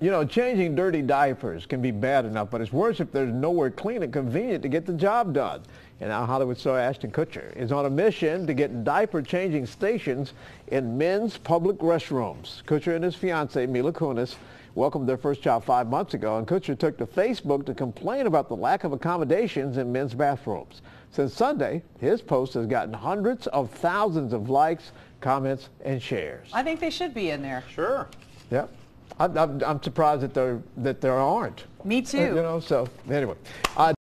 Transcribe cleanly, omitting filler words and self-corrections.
You know, changing dirty diapers can be bad enough, but it's worse if there's nowhere clean and convenient to get the job done. And now Hollywood star Ashton Kutcher is on a mission to get diaper changing stations in men's public restrooms. Kutcher and his fiancée, Mila Kunis, welcomed their first child 5 months ago, and Kutcher took to Facebook to complain about the lack of accommodations in men's bathrooms. Since Sunday, his post has gotten hundreds of thousands of likes, comments, and shares. I think they should be in there. Sure. Yep. I'm surprised that there aren't. Me too. You know, so anyway.